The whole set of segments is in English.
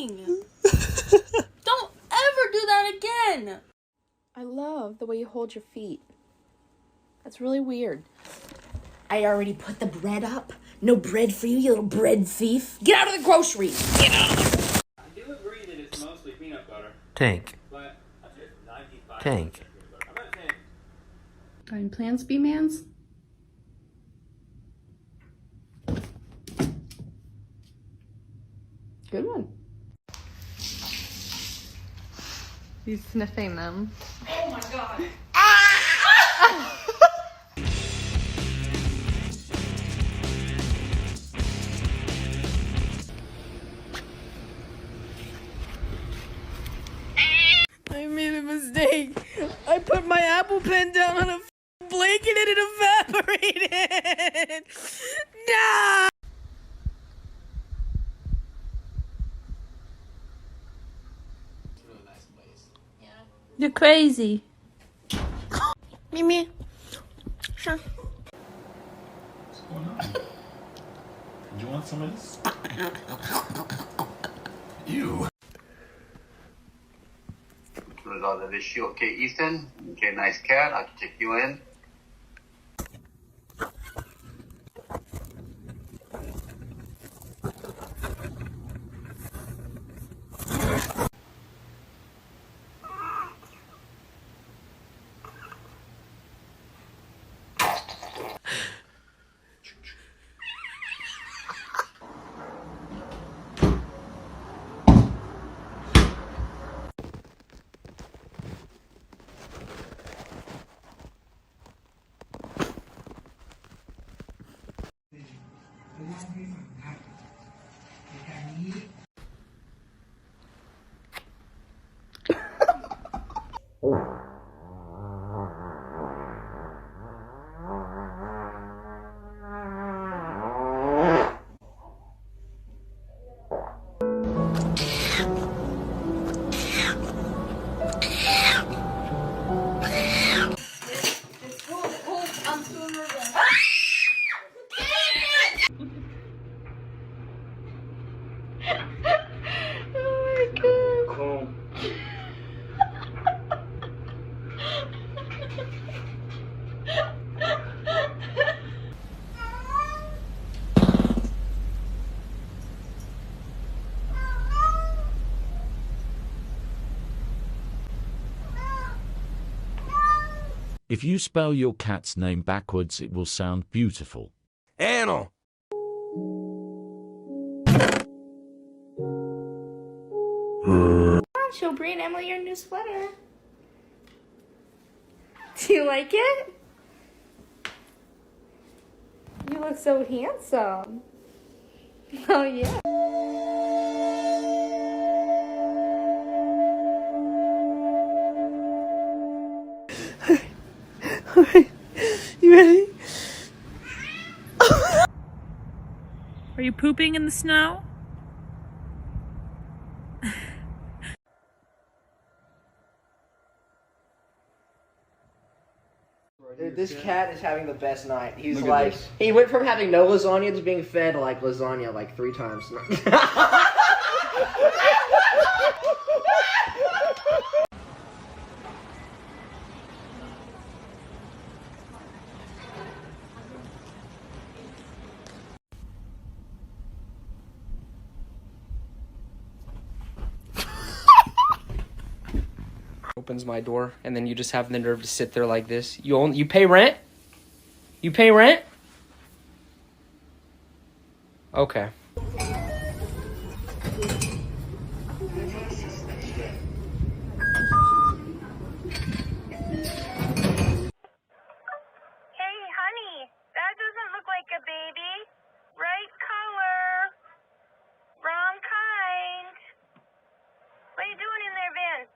doing? Don't ever do that again. I love the way you hold your feet. That's really weird. I already put the bread up. No bread for you, you little bread thief. Get out of the grocery. Get out. I do agree that it's mostly peanut butter. Tank. But I'd say it's 95% Tank. peanut butter. I'm not saying... Got plans, B-mans? Good one. He's sniffing them. Oh my god. I made a mistake. I put my Apple Pen down on a blanket and it evaporated. No! You're crazy. Mimi. Sure. What's going on? Do you want some of this? You. Resolve the issue. Okay, Ethan. Okay, nice cat. I'll check you in. If you spell your cat's name backwards, it will sound beautiful. Anal. Show Bree and Emily your new sweater. Do you like it? You look so handsome. Oh yeah. Alright, you ready? Are you pooping in the snow? Dude, this cat is having the best night. He's like, he went from having no lasagna to being fed like lasagna like 3 times. Opens my door, and then you just have the nerve to sit there like this. You pay rent? You pay rent? Okay. Hey, honey, that doesn't look like a baby. Right color. Wrong kind. What are you doing in there, Vin?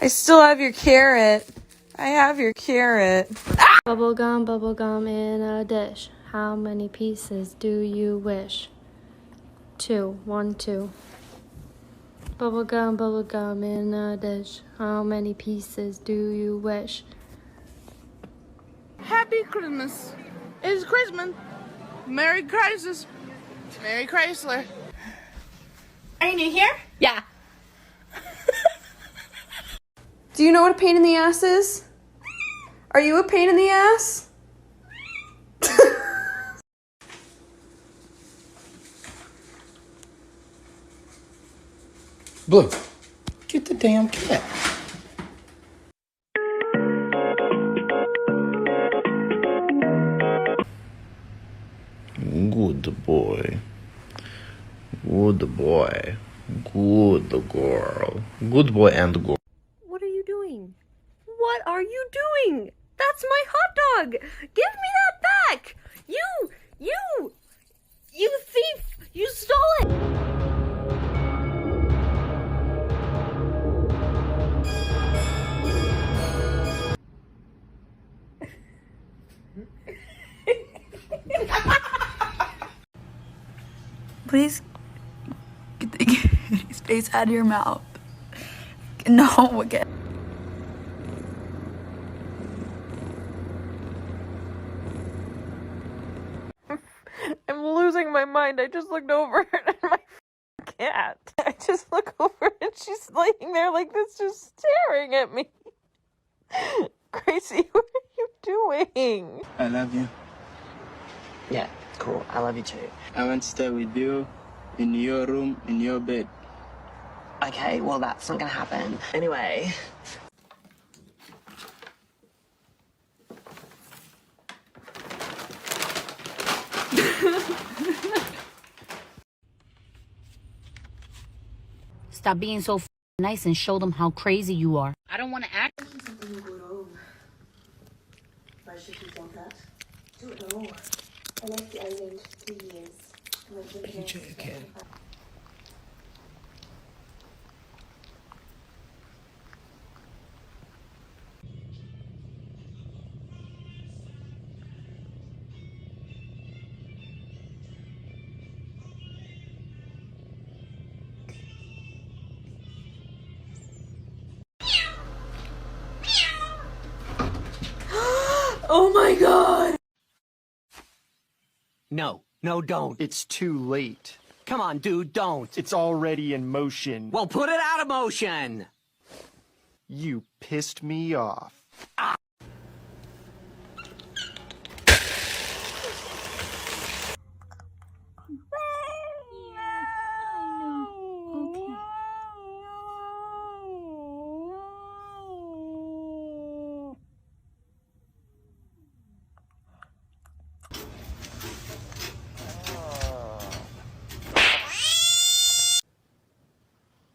I still have your carrot. I have your carrot. Bubblegum in a dish. How many pieces do you wish? 2. 1, 2. Bubblegum in a dish. How many pieces do you wish? Happy Christmas. It's Christmas. Merry Crisis. Merry Chrysler. Are you new here? Yeah. Do you know what a pain in the ass is? Are you a pain in the ass? Blue, get the damn cat. Good boy. Good boy. Good girl. Good boy and girl. What are you doing? What are you doing? That's my hot dog! Give me that back! You thief! You stole it! Please get his face out of your mouth. No, again. I'm losing my mind. I just looked over at my cat. I just look over and she's laying there like this, just staring at me. Gracie, what are you doing? I love you. Yeah, cool. I love you too. I want to stay with you in your room, in your bed. Okay, well, that's not gonna happen. Anyway. Stop being so nice and show them how crazy you are. I don't want to act. Oh my god! No, don't. It's too late. Come on, dude, don't. It's already in motion. Well, put it out of motion. You pissed me off.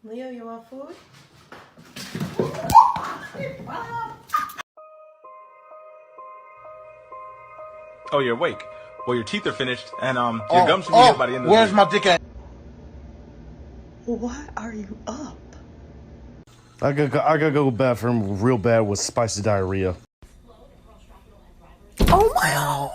Leo, you want food? Oh, you're awake. Well, your teeth are finished, and your gums should be here by the end of the Where's week. my dick at? Why are you up? I gotta go to the bathroom real bad with spicy diarrhea. Oh my god!